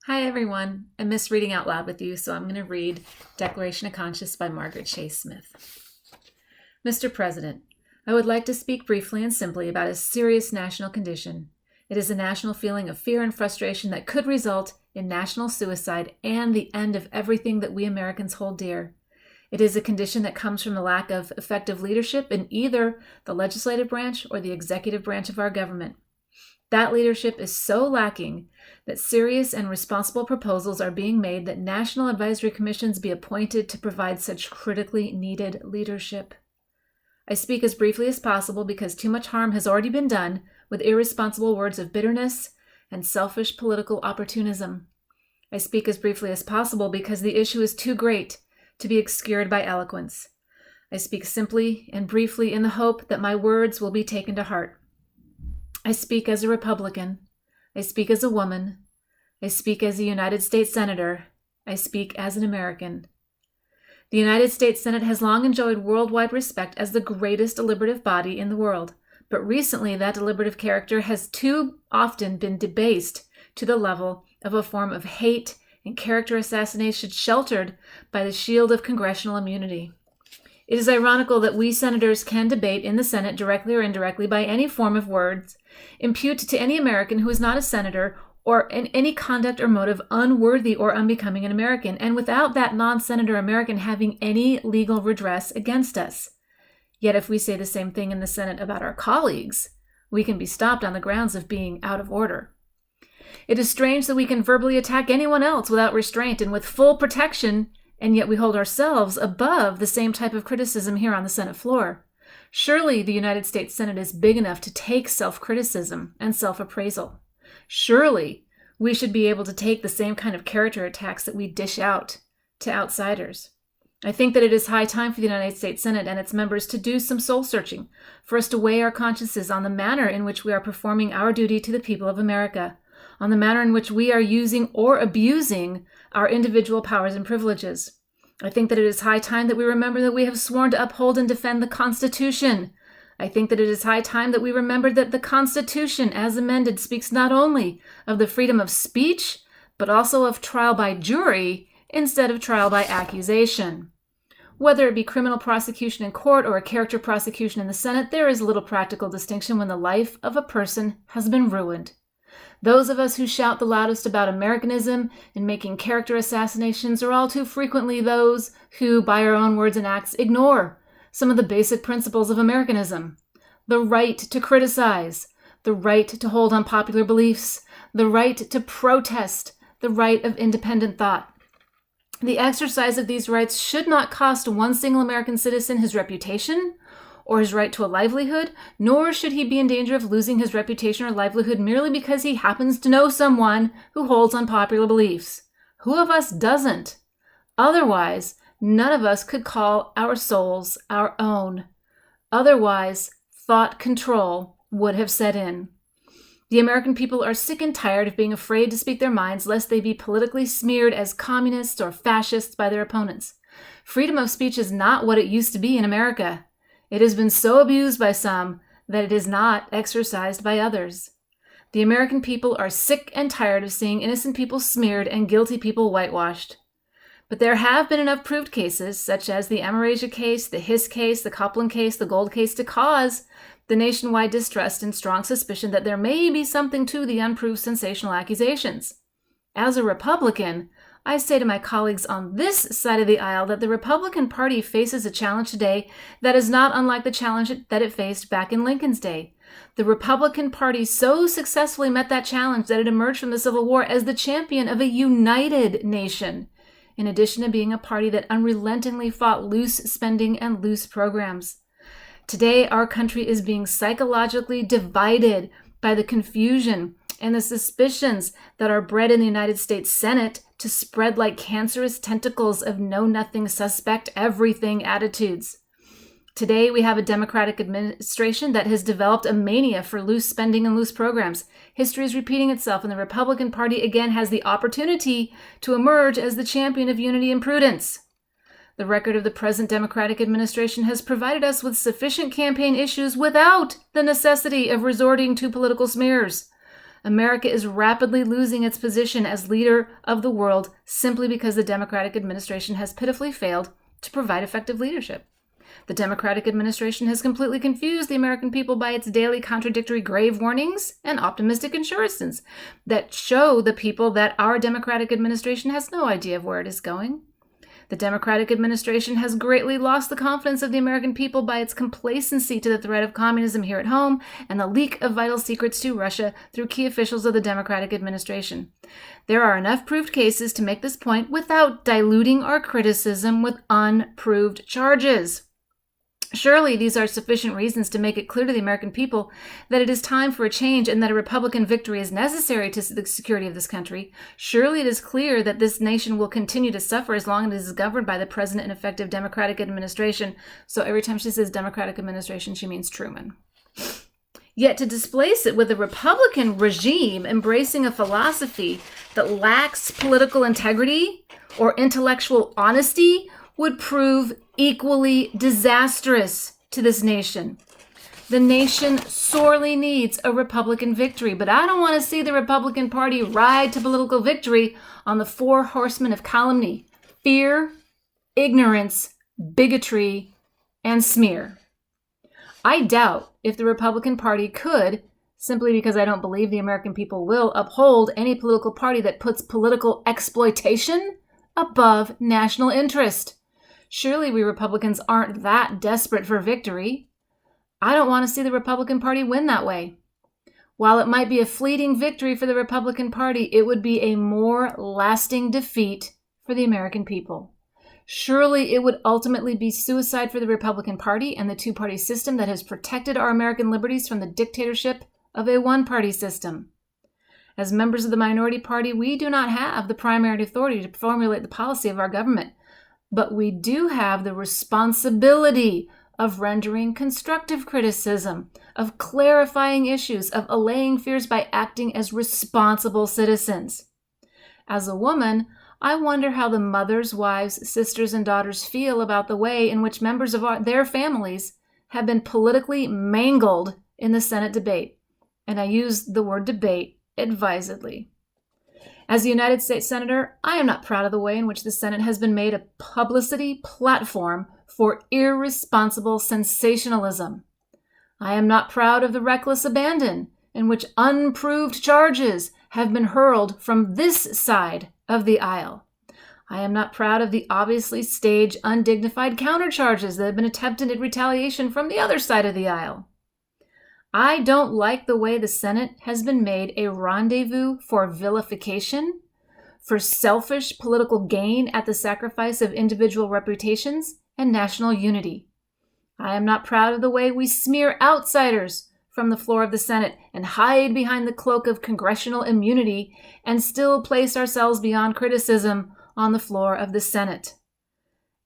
Hi, everyone. I miss reading out loud with you, so I'm going to read Declaration of Conscience by Margaret Smith. Mr. President, I would like to speak briefly and simply about a serious national condition. It is a national feeling of fear and frustration that could result in national suicide and the end of everything that we Americans hold dear. It is a condition that comes from the lack of effective leadership in either the legislative branch or the executive branch of our government. That leadership is so lacking that serious and responsible proposals are being made that national advisory commissions be appointed to provide such critically needed leadership. I speak as briefly as possible because too much harm has already been done with irresponsible words of bitterness and selfish political opportunism. I speak as briefly as possible because the issue is too great to be obscured by eloquence. I speak simply and briefly in the hope that my words will be taken to heart. I speak as a Republican. I speak as a woman. I speak as a United States Senator. I speak as an American. The United States Senate has long enjoyed worldwide respect as the greatest deliberative body in the world, but recently that deliberative character has too often been debased to the level of a form of hate and character assassination sheltered by the shield of congressional immunity. It is ironical that we senators can debate in the Senate directly or indirectly by any form of words, impute to any American who is not a senator or in any conduct or motive unworthy or unbecoming an American, and without that non-senator American having any legal redress against us. Yet if we say the same thing in the Senate about our colleagues, we can be stopped on the grounds of being out of order. It is strange that we can verbally attack anyone else without restraint and with full protection, and yet we hold ourselves above the same type of criticism here on the Senate floor. Surely the United States Senate is big enough to take self-criticism and self-appraisal. Surely we should be able to take the same kind of character attacks that we dish out to outsiders. I think that it is high time for the United States Senate and its members to do some soul-searching, for us to weigh our consciences on the manner in which we are performing our duty to the people of America, on the manner in which we are using or abusing our individual powers and privileges. I think that it is high time that we remember that we have sworn to uphold and defend the Constitution. I think that it is high time that we remember that the Constitution, as amended, speaks not only of the freedom of speech, but also of trial by jury instead of trial by accusation. Whether it be criminal prosecution in court or a character prosecution in the Senate, there is little practical distinction when the life of a person has been ruined. Those of us who shout the loudest about Americanism and making character assassinations are all too frequently those who, by our own words and acts, ignore some of the basic principles of Americanism. The right to criticize, the right to hold unpopular beliefs, the right to protest, the right of independent thought. The exercise of these rights should not cost one single American citizen his reputation or his right to a livelihood, nor should he be in danger of losing his reputation or livelihood merely because he happens to know someone who holds unpopular beliefs. Who of us doesn't? Otherwise, none of us could call our souls our own. Otherwise, thought control would have set in. The American people are sick and tired of being afraid to speak their minds lest they be politically smeared as communists or fascists by their opponents. Freedom of speech is not what it used to be in America. It has been so abused by some that it is not exercised by others. The American people are sick and tired of seeing innocent people smeared and guilty people whitewashed. But there have been enough proved cases, such as the Amerasia case, the Hiss case, the Copeland case, the Gold case, to cause the nationwide distrust and strong suspicion that there may be something to the unproved sensational accusations. As a Republican, I say to my colleagues on this side of the aisle that the Republican Party faces a challenge today that is not unlike the challenge that it faced back in Lincoln's day. The Republican Party so successfully met that challenge that it emerged from the Civil War as the champion of a united nation, in addition to being a party that unrelentingly fought loose spending and loose programs. Today, our country is being psychologically divided by the confusion and the suspicions that are bred in the United States Senate to spread like cancerous tentacles of know-nothing, suspect everything attitudes. Today, we have a Democratic administration that has developed a mania for loose spending and loose programs. History is repeating itself, and the Republican Party again has the opportunity to emerge as the champion of unity and prudence. The record of the present Democratic administration has provided us with sufficient campaign issues without the necessity of resorting to political smears. America is rapidly losing its position as leader of the world simply because the Democratic administration has pitifully failed to provide effective leadership. The Democratic administration has completely confused the American people by its daily contradictory grave warnings and optimistic assurances that show the people that our Democratic administration has no idea of where it is going. The Democratic administration has greatly lost the confidence of the American people by its complacency to the threat of communism here at home and the leak of vital secrets to Russia through key officials of the Democratic administration. There are enough proved cases to make this point without diluting our criticism with unproved charges. Surely these are sufficient reasons to make it clear to the American people that it is time for a change and that a Republican victory is necessary to the security of this country. Surely it is clear that this nation will continue to suffer as long as it is governed by the present and effective Democratic administration. So every time she says Democratic administration, she means Truman. Yet to displace it with a Republican regime embracing a philosophy that lacks political integrity or intellectual honesty would prove equally disastrous to this nation. The nation sorely needs a Republican victory, but I don't want to see the Republican Party ride to political victory on the four horsemen of calumny: fear, ignorance, bigotry, and smear. I doubt if the Republican Party could, simply because I don't believe the American people will, uphold any political party that puts political exploitation above national interest. Surely we Republicans aren't that desperate for victory. I don't want to see the Republican Party win that way. While it might be a fleeting victory for the Republican Party, it would be a more lasting defeat for the American people. Surely it would ultimately be suicide for the Republican Party and the two-party system that has protected our American liberties from the dictatorship of a one-party system. As members of the minority party, we do not have the primary authority to formulate the policy of our government, but we do have the responsibility of rendering constructive criticism, of clarifying issues, of allaying fears by acting as responsible citizens. As a woman, I wonder how the mothers, wives, sisters, and daughters feel about the way in which members of their families have been politically mangled in the Senate debate. And I use the word debate advisedly. As a United States Senator, I am not proud of the way in which the Senate has been made a publicity platform for irresponsible sensationalism. I am not proud of the reckless abandon in which unproved charges have been hurled from this side of the aisle. I am not proud of the obviously staged, undignified countercharges that have been attempted in retaliation from the other side of the aisle. I don't like the way the Senate has been made a rendezvous for vilification, for selfish political gain at the sacrifice of individual reputations and national unity. I am not proud of the way we smear outsiders from the floor of the Senate and hide behind the cloak of congressional immunity and still place ourselves beyond criticism on the floor of the Senate.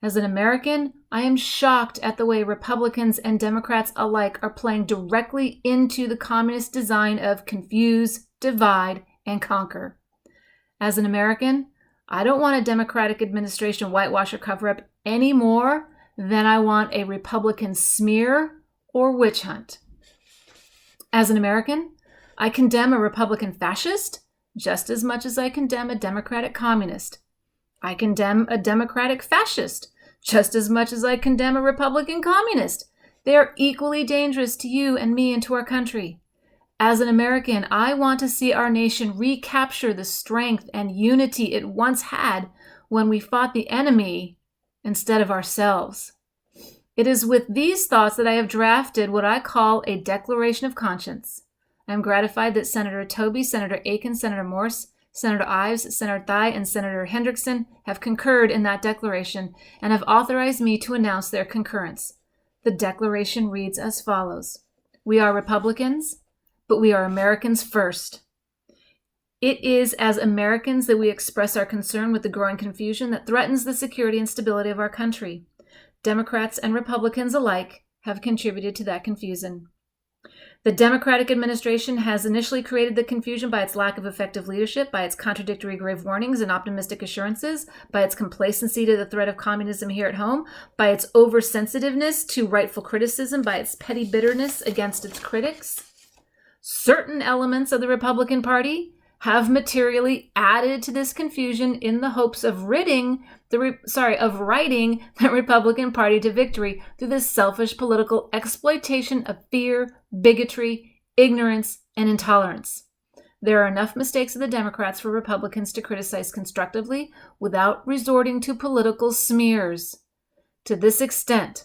As an American, I am shocked at the way Republicans and Democrats alike are playing directly into the communist design of confuse, divide, and conquer. As an American, I don't want a Democratic administration whitewash or cover-up any more than I want a Republican smear or witch hunt. As an American, I condemn a Republican fascist just as much as I condemn a Democratic communist. I condemn a Democratic fascist just as much as I condemn a Republican communist. They are equally dangerous to you and me and to our country. As an American, I want to see our nation recapture the strength and unity it once had when we fought the enemy instead of ourselves. It is with these thoughts that I have drafted what I call a declaration of conscience. I am gratified that Senator Tobey, Senator Aiken, Senator Morse, Senator Ives, Senator Thye, and Senator Hendrickson have concurred in that declaration and have authorized me to announce their concurrence. The declaration reads as follows: We are Republicans, but we are Americans first. It is as Americans that we express our concern with the growing confusion that threatens the security and stability of our country. Democrats and Republicans alike have contributed to that confusion. The Democratic administration has initially created the confusion by its lack of effective leadership, by its contradictory grave warnings and optimistic assurances, by its complacency to the threat of communism here at home, by its oversensitiveness to rightful criticism, by its petty bitterness against its critics. certain elements of the Republican Party have materially added to this confusion in the hopes of writing the Republican Party to victory through the selfish political exploitation of fear, bigotry, ignorance, and intolerance. There are enough mistakes of the Democrats for Republicans to criticize constructively without resorting to political smears. To this extent,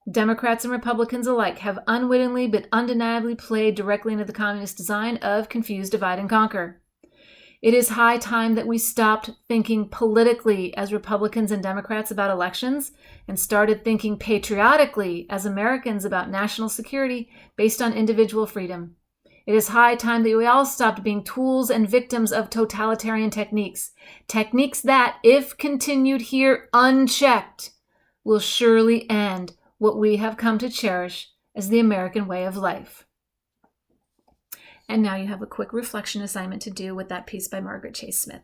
Democrats and Republicans alike have unwittingly but undeniably played directly into the communist design of confuse, divide, and conquer. It is high time that we stopped thinking politically as Republicans and Democrats about elections and started thinking patriotically as Americans about national security based on individual freedom. It is high time that we all stopped being tools and victims of totalitarian techniques that, if continued here unchecked, will surely end what we have come to cherish as the American way of life. And now you have a quick reflection assignment to do with that piece by Margaret Chase Smith.